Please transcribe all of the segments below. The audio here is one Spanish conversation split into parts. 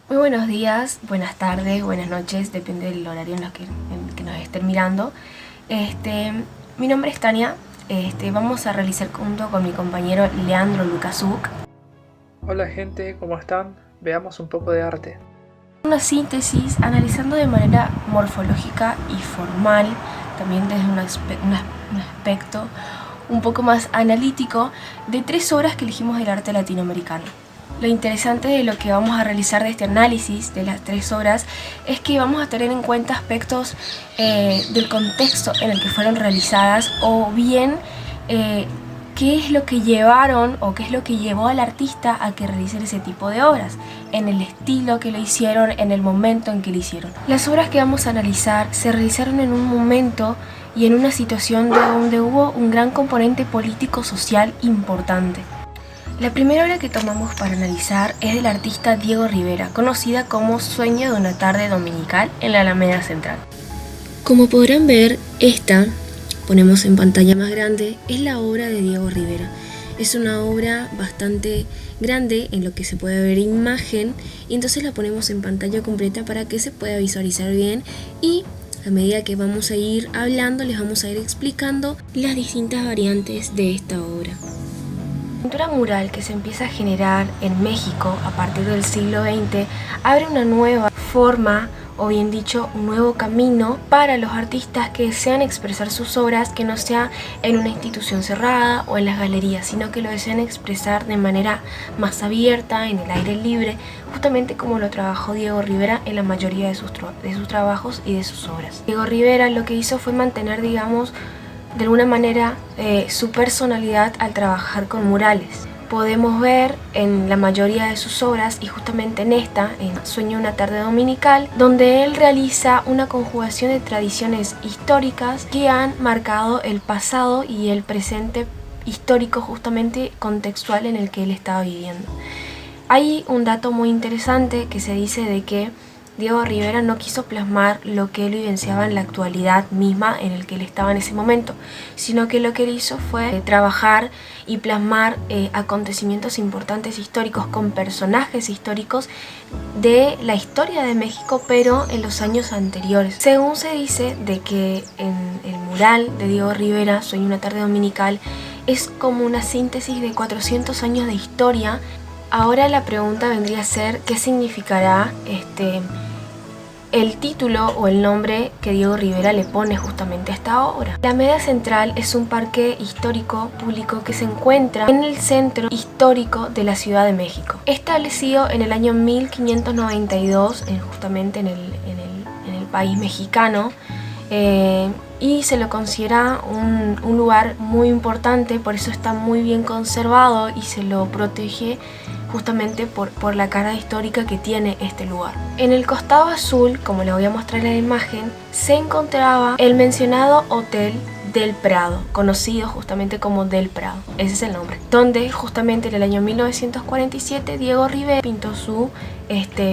Muy buenos días, buenas tardes, buenas noches, depende del horario en el que nos estén mirando. Este, Mi nombre es Tania. Vamos a realizar junto con mi compañero Leandro Lukasuk Hola gente, ¿cómo están? Veamos un poco de arte. una síntesis analizando de manera morfológica y formal, también desde un aspecto un poco más analítico, de 3 obras que elegimos del arte latinoamericano. Lo interesante de lo que vamos a realizar de este análisis de las 3 obras es que vamos a tener en cuenta aspectos del contexto en el que fueron realizadas, o bien qué es lo que llevaron o qué es lo que llevó al artista a que realicen ese tipo de obras, en el estilo que lo hicieron, en el momento en que lo hicieron. Las obras que vamos a analizar se realizaron en un momento y en una situación donde hubo un gran componente político-social importante. La primera obra que tomamos para analizar es del artista Diego Rivera, conocida como Sueño de una tarde dominical en la Alameda Central. Como podrán ver, esta, ponemos en pantalla más grande, es la obra de Diego Rivera. Es una obra bastante grande en lo que se puede ver imagen, y entonces la ponemos en pantalla completa para que se pueda visualizar bien, y a medida que vamos a ir hablando les vamos a ir explicando las distintas variantes de esta obra. La pintura mural que se empieza a generar en México a partir del siglo XX abre una nueva forma, o bien dicho, un nuevo camino para los artistas que desean expresar sus obras, que no sea en una institución cerrada o en las galerías, sino que lo desean expresar de manera más abierta, en el aire libre, justamente como lo trabajó Diego Rivera en la mayoría de sus trabajos y de sus obras. Diego Rivera lo que hizo fue mantener, digamos, de alguna manera su personalidad al trabajar con murales. Podemos ver en la mayoría de sus obras, y justamente en esta, en Sueño de una tarde dominical, donde él realiza una conjugación de tradiciones históricas que han marcado el pasado y el presente histórico, justamente contextual en el que él estaba viviendo. Hay un dato muy interesante que se dice de que Diego Rivera no quiso plasmar lo que él vivenciaba en la actualidad misma en el que él estaba en ese momento, sino que lo que él hizo fue trabajar y plasmar acontecimientos importantes históricos con personajes históricos de la historia de México, pero en los años anteriores. Según se dice de que en el mural de Diego Rivera, Sueño una tarde dominical, es como una síntesis de 400 años de historia. Ahora la pregunta vendría a ser ¿qué significará el título o el nombre que Diego Rivera le pone justamente a esta obra? La Alameda Central es un parque histórico público que se encuentra en el centro histórico de la Ciudad de México, establecido en el año 1592 justamente en el país mexicano, y se lo considera un lugar muy importante, por eso está muy bien conservado y se lo protege justamente por la carga histórica que tiene este lugar. En el costado azul, como les voy a mostrar en la imagen, se encontraba el mencionado Hotel del Prado, conocido justamente como del Prado, ese es el nombre, donde justamente en el año 1947 Diego Rivera pintó su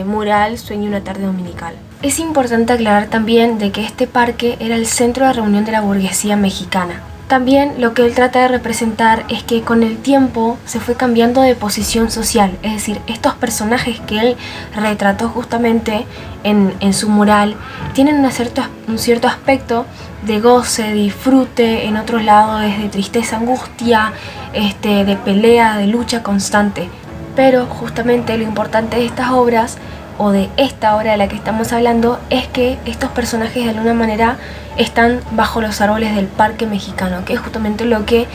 mural Sueño una tarde dominical. Es importante aclarar también de que este parque era el centro de reunión de la burguesía mexicana. También lo que él trata de representar es que con el tiempo se fue cambiando de posición social, es decir, estos personajes que él retrató justamente en su mural tienen un cierto aspecto de goce, disfrute, en otros lados es de tristeza, angustia, de pelea, de lucha constante. Pero justamente lo importante de estas obras, o de esta obra de la que estamos hablando, es que estos personajes de alguna manera están bajo los árboles del parque mexicano, que es justamente lo que,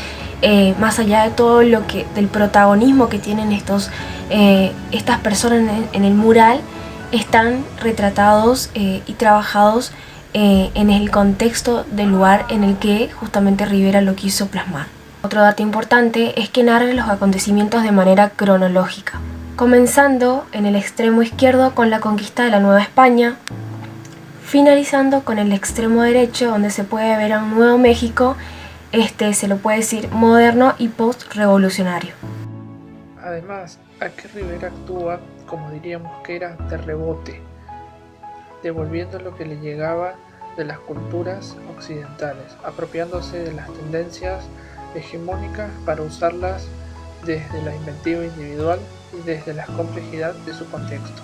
más allá de todo lo que del protagonismo que tienen estas personas en el mural, están retratados y trabajados en el contexto del lugar en el que justamente Rivera lo quiso plasmar. Otro dato importante es que narra los acontecimientos de manera cronológica, comenzando en el extremo izquierdo con la conquista de la Nueva España, finalizando con el extremo derecho, donde se puede ver a un Nuevo México, se lo puede decir moderno y post-revolucionario. Además, aquí Rivera actúa, como diríamos que era, de rebote, devolviendo lo que le llegaba de las culturas occidentales, apropiándose de las tendencias hegemónicas para usarlas desde la inventiva individual y desde la complejidad de su contexto.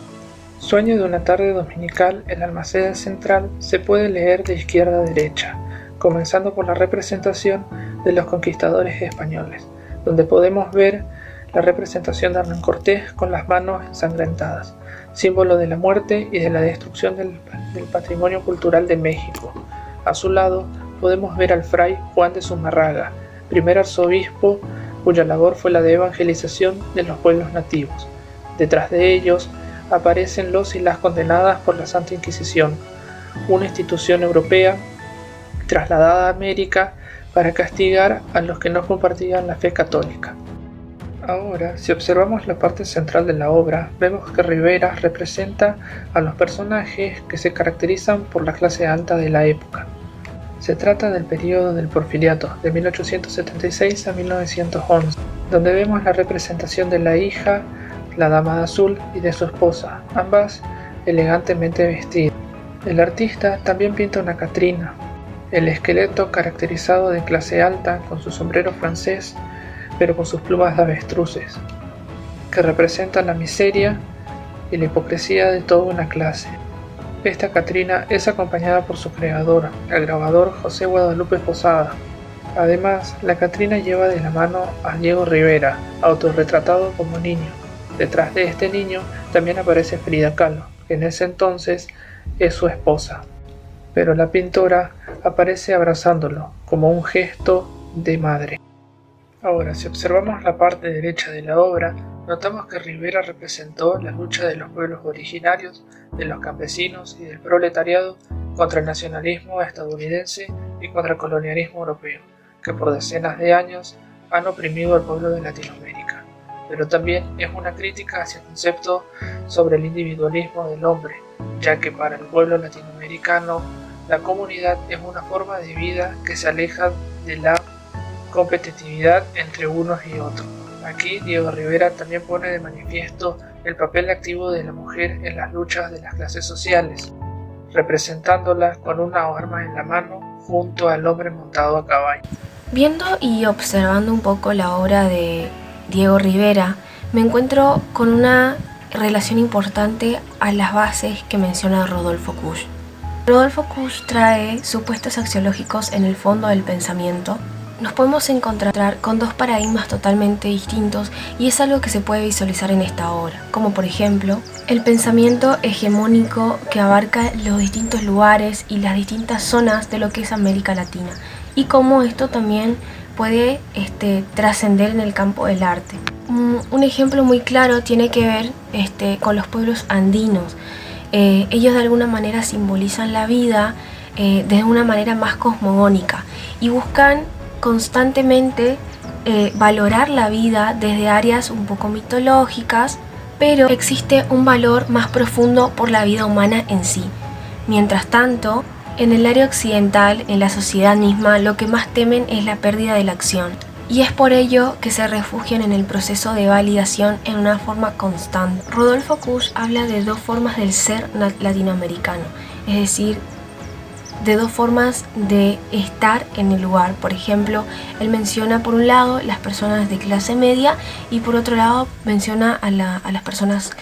Sueño de una tarde dominical en la Almaceda Central se puede leer de izquierda a derecha, comenzando por la representación de los conquistadores españoles, donde podemos ver la representación de Hernán Cortés con las manos ensangrentadas, símbolo de la muerte y de la destrucción del patrimonio cultural de México. A su lado podemos ver al fray Juan de Zumárraga, primer arzobispo cuya labor fue la de evangelización de los pueblos nativos. Detrás de ellos aparecen los y las condenadas por la Santa Inquisición, una institución europea trasladada a América para castigar a los que no compartían la fe católica. Ahora, si observamos la parte central de la obra, vemos que Rivera representa a los personajes que se caracterizan por la clase alta de la época. Se trata del periodo del Porfiriato, de 1876 a 1911, donde vemos la representación de la hija, la dama de azul, y de su esposa, ambas elegantemente vestidas. El artista también pinta una Catrina, el esqueleto caracterizado de clase alta con su sombrero francés, pero con sus plumas de avestruces, que representan la miseria y la hipocresía de toda una clase. Esta Catrina es acompañada por su creador, el grabador José Guadalupe Posada. Además, la Catrina lleva de la mano a Diego Rivera, autorretratado como niño. Detrás de este niño también aparece Frida Kahlo, que en ese entonces es su esposa. Pero la pintora aparece abrazándolo, como un gesto de madre. Ahora, si observamos la parte derecha de la obra, notamos que Rivera representó la lucha de los pueblos originarios, de los campesinos y del proletariado contra el nacionalismo estadounidense y contra el colonialismo europeo, que por decenas de años han oprimido al pueblo de Latinoamérica. Pero también es una crítica hacia el concepto sobre el individualismo del hombre, ya que para el pueblo latinoamericano la comunidad es una forma de vida que se aleja de la competitividad entre unos y otros. Aquí Diego Rivera también pone de manifiesto el papel activo de la mujer en las luchas de las clases sociales, representándola con una arma en la mano junto al hombre montado a caballo. Viendo y observando un poco la obra de Diego Rivera, me encuentro con una relación importante a las bases que menciona Rodolfo Kusch. Rodolfo Kusch trae supuestos axiológicos en el fondo del pensamiento. Nos podemos encontrar con dos paradigmas totalmente distintos y es algo que se puede visualizar en esta obra, como por ejemplo el pensamiento hegemónico que abarca los distintos lugares y las distintas zonas de lo que es América Latina y cómo esto también puede trascender en el campo del arte. Un ejemplo muy claro tiene que ver con los pueblos andinos. Ellos de alguna manera simbolizan la vida de una manera más cosmogónica y buscan constantemente valorar la vida desde áreas un poco mitológicas, pero existe un valor más profundo por la vida humana en sí. Mientras tanto, en el área occidental, en la sociedad misma, lo que más temen es la pérdida de la acción. Y es por ello que se refugian en el proceso de validación en una forma constante. Rodolfo Kusch habla de dos formas del ser latinoamericano, es decir, de dos formas de estar en el lugar. Por ejemplo, él menciona por un lado las personas de clase media y por otro lado menciona a las personas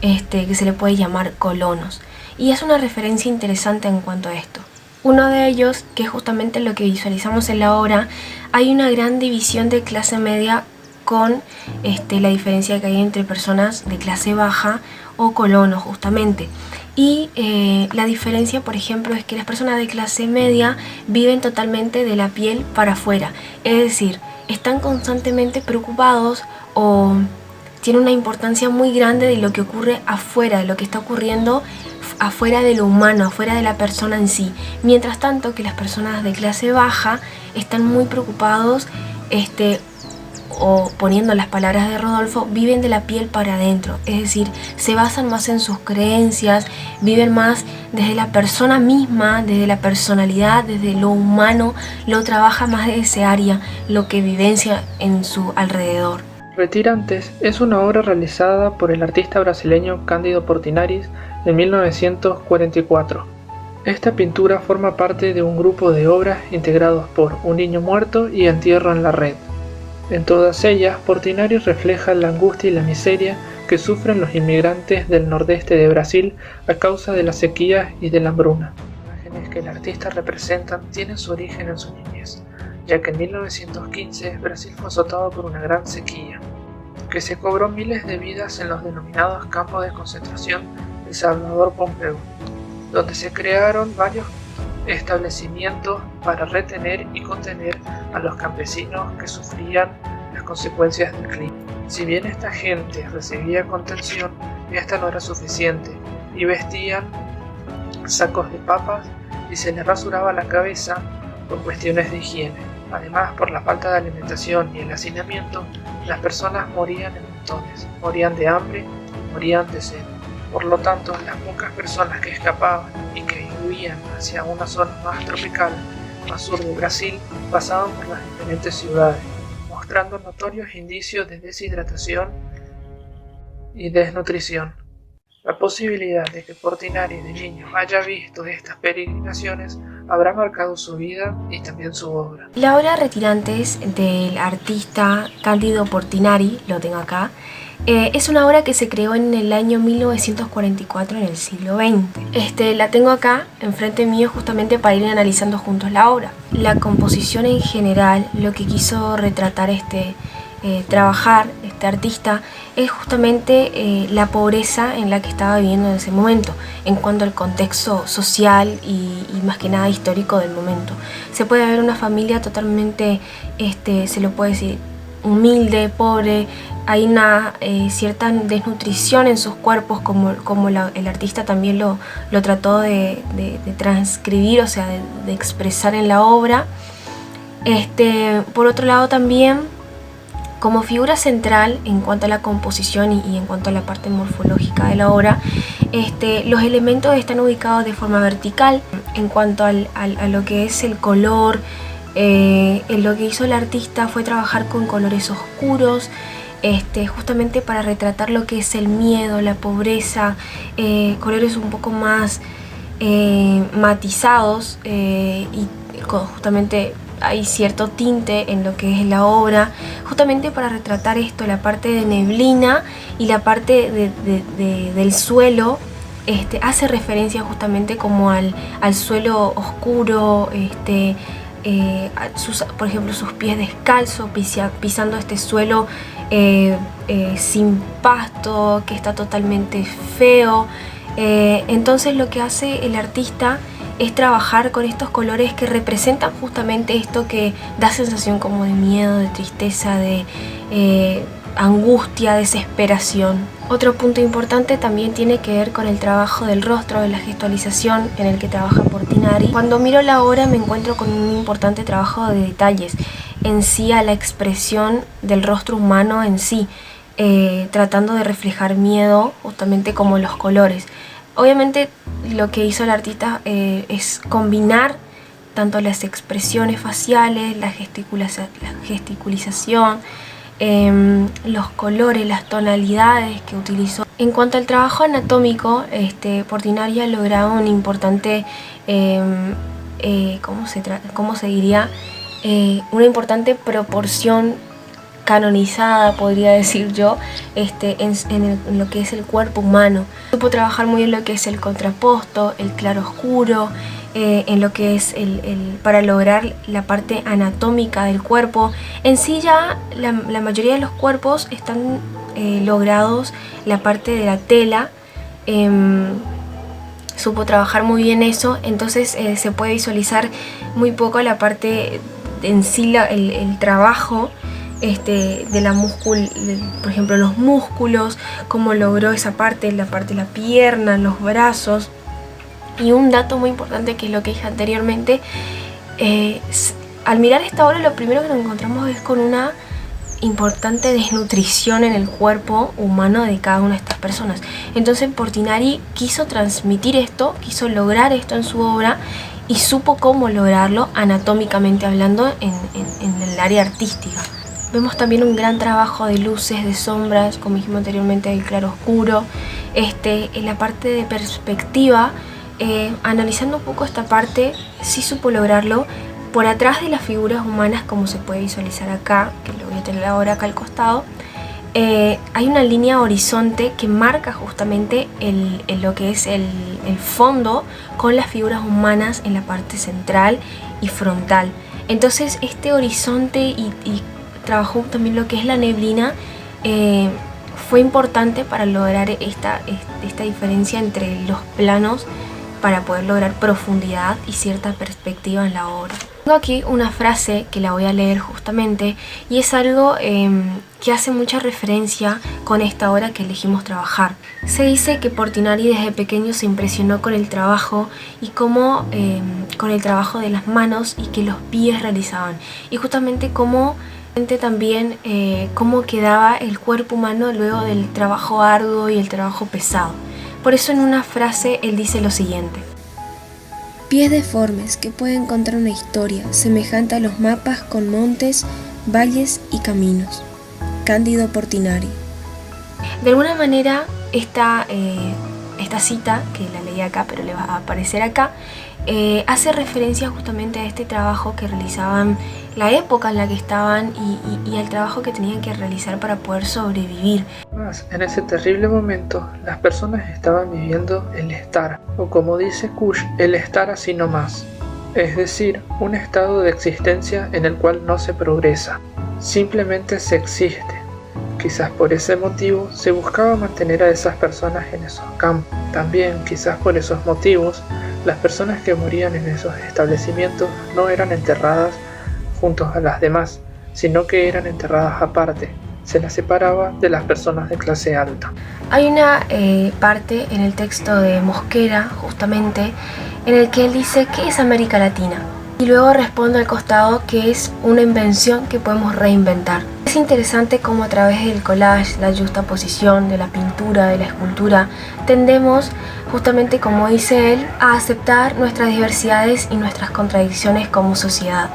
que se le puede llamar colonos. Y es una referencia interesante en cuanto a esto. Uno de ellos, que es justamente lo que visualizamos en la obra, hay una gran división de clase media con la diferencia que hay entre personas de clase baja o colonos justamente. Y la diferencia, por ejemplo, es que las personas de clase media viven totalmente de la piel para afuera. Es decir, están constantemente preocupados o tienen una importancia muy grande de lo que ocurre afuera, de lo que está ocurriendo afuera de lo humano, afuera de la persona en sí. Mientras tanto que las personas de clase baja están muy preocupados o poniendo las palabras de Rodolfo, viven de la piel para adentro, es decir, se basan más en sus creencias, viven más desde la persona misma, desde la personalidad, desde lo humano, lo trabaja más de ese área, lo que vivencia en su alrededor. Retirantes es una obra realizada por el artista brasileño Cândido Portinari en 1944. Esta pintura forma parte de un grupo de obras integrados por Un niño muerto y Entierro en la red. En todas ellas, Portinari refleja la angustia y la miseria que sufren los inmigrantes del nordeste de Brasil a causa de la sequía y de la hambruna. Las imágenes que el artista representa tienen su origen en su niñez, ya que en 1915 Brasil fue azotado por una gran sequía, que se cobró miles de vidas en los denominados campos de concentración de Salvador Pompeu, donde se crearon varios establecimientos para retener y contener a los campesinos que sufrían las consecuencias del clima. Si bien esta gente recibía contención, esta no era suficiente y vestían sacos de papas y se les rasuraba la cabeza por cuestiones de higiene. Además, por la falta de alimentación y el hacinamiento, las personas morían en montones, morían de hambre, morían de sed. Por lo tanto, las pocas personas que escapaban y que huían hacia una zona más tropical, más sur de Brasil, pasaban por las diferentes ciudades, mostrando notorios indicios de deshidratación y desnutrición. La posibilidad de que Portinari de niño haya visto estas peregrinaciones habrá marcado su vida y también su obra. La obra Retirantes del artista Cándido Portinari, lo tengo acá, es una obra que se creó en el año 1944 en el siglo XX. La tengo acá enfrente mío justamente para ir analizando juntos la obra. La composición en general, lo que quiso retratar trabajar este artista es justamente la pobreza en la que estaba viviendo en ese momento, en cuanto al contexto social y más que nada histórico del momento. Se puede ver una familia totalmente, se lo puede decir, humilde, pobre. Hay una cierta desnutrición en sus cuerpos, como el artista también lo trató de transcribir, o sea, de expresar en la obra. Por otro lado también, como figura central en cuanto a la composición y en cuanto a la parte morfológica de la obra, los elementos están ubicados de forma vertical. En cuanto a lo que es el color, lo que hizo el artista fue trabajar con colores oscuros, justamente para retratar lo que es el miedo, la pobreza, colores un poco más matizados, y justamente hay cierto tinte en lo que es la obra, justamente para retratar esto, la parte de neblina y la parte del suelo. Hace referencia justamente como al suelo oscuro, por ejemplo sus pies descalzos pisando este suelo sin pasto, que está totalmente feo. Entonces lo que hace el artista es trabajar con estos colores que representan justamente esto que da sensación como de miedo, de tristeza, de angustia, desesperación. Otro punto importante también tiene que ver con el trabajo del rostro, de la gestualización en el que trabaja Portinari. Cuando miro la obra me encuentro con un importante trabajo de detalles en sí, a la expresión del rostro humano en sí, tratando de reflejar miedo justamente como los colores. Obviamente lo que hizo el artista es combinar tanto las expresiones faciales, la gesticulización, los colores, las tonalidades que utilizó. En cuanto al trabajo anatómico, Portinari ha logrado un importante, ¿cómo se diría? Una importante proporción canonizada, podría decir yo, en lo que es el cuerpo humano. Supo trabajar muy bien lo que es el contraposto, el claro oscuro, en lo que es para lograr la parte anatómica del cuerpo. En sí ya la mayoría de los cuerpos están logrados, la parte de la tela, supo trabajar muy bien eso, entonces se puede visualizar muy poco la parte en sí, el trabajo de la por ejemplo los músculos, cómo logró esa parte, la parte de la pierna, los brazos. Y un dato muy importante, que es lo que dije anteriormente, al mirar esta obra lo primero que nos encontramos es con una importante desnutrición en el cuerpo humano de cada una de estas personas. Entonces Portinari quiso transmitir esto, quiso lograr esto en su obra y supo cómo lograrlo anatómicamente hablando en el área artística. Vemos también un gran trabajo de luces, de sombras, como dijimos anteriormente, del claro oscuro, en la parte de perspectiva. Analizando un poco esta parte, sí supo lograrlo por atrás de las figuras humanas, como se puede visualizar acá, que lo voy a tener ahora acá al costado. hay una línea horizonte que marca justamente lo que es el fondo con las figuras humanas en la parte central y frontal. Entonces este horizonte y trabajó también lo que es la neblina, fue importante para lograr esta diferencia entre los planos, para poder lograr profundidad y cierta perspectiva en la obra. Tengo aquí una frase que la voy a leer justamente, y es algo que hace mucha referencia con esta obra que elegimos trabajar. Se dice que Portinari desde pequeño se impresionó con el trabajo y cómo con el trabajo de las manos y que los pies realizaban, y justamente cómo también cómo quedaba el cuerpo humano luego del trabajo arduo y el trabajo pesado. Por eso en una frase él dice lo siguiente: pies deformes que pueden contar una historia semejante a los mapas con montes, valles y caminos. Cándido Portinari. De alguna manera esta cita, que la leí acá pero le va a aparecer acá, hace referencia justamente a este trabajo que realizaban, la época en la que estaban y al trabajo que tenían que realizar para poder sobrevivir. En ese terrible momento, las personas estaban viviendo el estar, o como dice Kush, el estar así nomás. Es decir, un estado de existencia en el cual no se progresa, simplemente se existe. Quizás por ese motivo se buscaba mantener a esas personas en esos campos. También, quizás por esos motivos, las personas que morían en esos establecimientos no eran enterradas juntos a las demás, sino que eran enterradas aparte. Se las separaba de las personas de clase alta. Hay una parte en el texto de Mosquera, justamente, en el que él dice ¿qué es América Latina? Y luego responde al costado que es una invención que podemos reinventar. Es interesante cómo a través del collage, la juxtaposición, de la pintura, de la escultura, tendemos, justamente como dice él, a aceptar nuestras diversidades y nuestras contradicciones como sociedad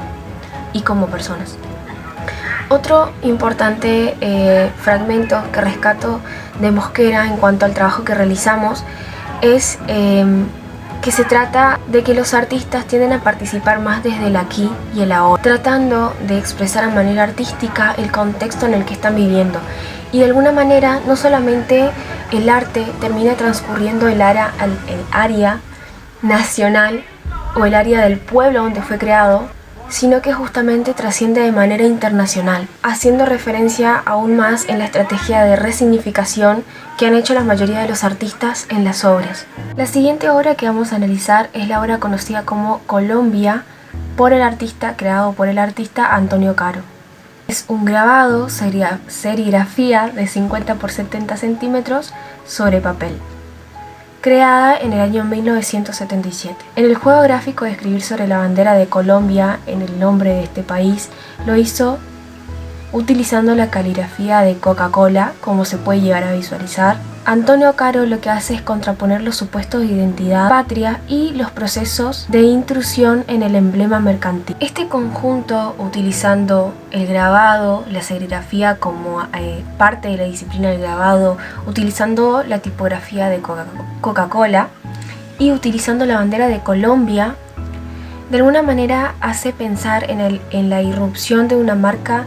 y como personas. Otro importante fragmento que rescato de Mosquera en cuanto al trabajo que realizamos es que se trata de que los artistas tienden a participar más desde el aquí y el ahora, tratando de expresar de manera artística el contexto en el que están viviendo. Y de alguna manera no solamente el arte termina transcurriendo el área nacional o el área del pueblo donde fue creado, sino que justamente trasciende de manera internacional, haciendo referencia aún más en la estrategia de resignificación que han hecho la mayoría de los artistas en las obras. La siguiente obra que vamos a analizar es la obra conocida como Colombia, creado por el artista Antonio Caro. Es un grabado, serigrafía de 50 por 70 centímetros sobre papel, creada en el año 1977. En el juego gráfico de escribir sobre la bandera de Colombia en el nombre de este país, lo hizo utilizando la caligrafía de Coca-Cola, como se puede llegar a visualizar. Antonio Caro lo que hace es contraponer los supuestos de identidad patria y los procesos de intrusión en el emblema mercantil. Este conjunto, utilizando el grabado, la serigrafía como parte de la disciplina del grabado, utilizando la tipografía de Coca-Cola y utilizando la bandera de Colombia, de alguna manera hace pensar en la irrupción de una marca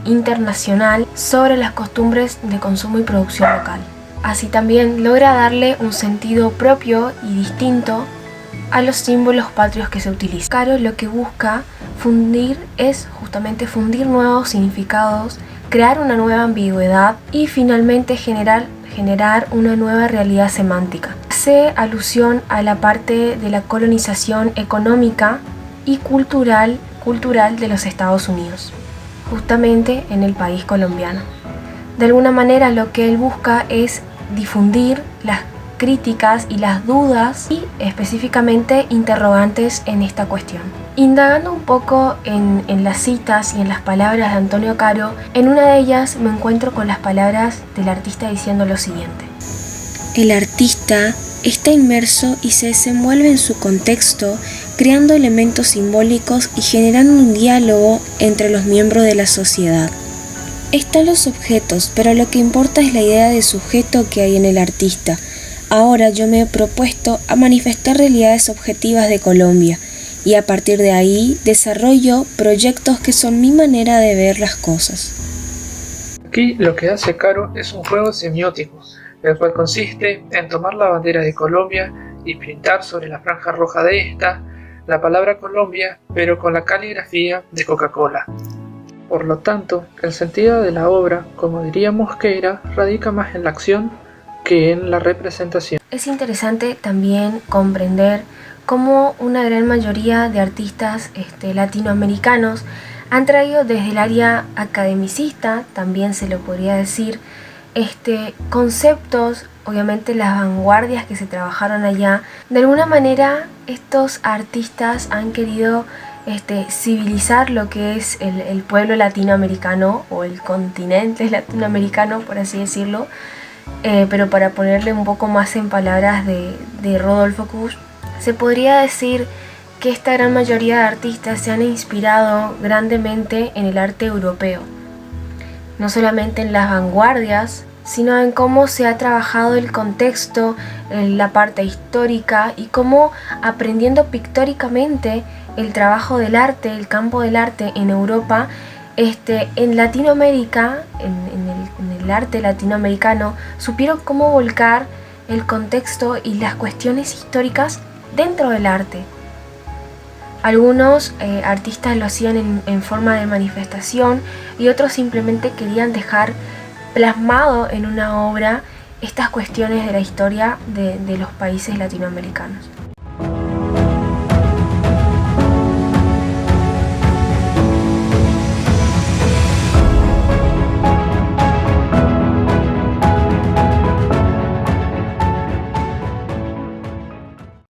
internacional sobre las costumbres de consumo y producción local. Así también logra darle un sentido propio y distinto a los símbolos patrios que se utilizan. Caro lo que busca es justamente fundir nuevos significados, crear una nueva ambigüedad y finalmente generar una nueva realidad semántica. Hace alusión a la parte de la colonización económica y cultural de los Estados Unidos, justamente en el país colombiano. De alguna manera lo que él busca es difundir las críticas y las dudas y específicamente interrogantes en esta cuestión. Indagando un poco en las citas y en las palabras de Antonio Caro, en una de ellas me encuentro con las palabras del artista diciendo lo siguiente: el artista está inmerso y se desenvuelve en su contexto, creando elementos simbólicos y generando un diálogo entre los miembros de la sociedad. Están los objetos, pero lo que importa es la idea de sujeto que hay en el artista. Ahora yo me he propuesto a manifestar realidades objetivas de Colombia y a partir de ahí desarrollo proyectos que son mi manera de ver las cosas. Aquí lo que hace Caro es un juego semiótico, el cual consiste en tomar la bandera de Colombia y pintar sobre la franja roja de esta la palabra Colombia, pero con la caligrafía de Coca-Cola. Por lo tanto, el sentido de la obra, como diría Mosquera, radica más en la acción que en la representación. Es interesante también comprender cómo una gran mayoría de artistas latinoamericanos han traído desde el área academicista, también se lo podría decir, conceptos, obviamente las vanguardias que se trabajaron allá. De alguna manera estos artistas han querido civilizar lo que es el pueblo latinoamericano o el continente latinoamericano, por así decirlo, pero para ponerle un poco más en palabras de Rodolfo Kusch, se podría decir que esta gran mayoría de artistas se han inspirado grandemente en el arte europeo, no solamente en las vanguardias, sino en cómo se ha trabajado el contexto, en la parte histórica y cómo aprendiendo pictóricamente el trabajo del arte, el campo del arte en Europa, en Latinoamérica, en el arte latinoamericano, supieron cómo volcar el contexto y las cuestiones históricas dentro del arte. Algunos artistas lo hacían en forma de manifestación y otros simplemente querían dejar plasmado en una obra estas cuestiones de la historia de los países latinoamericanos.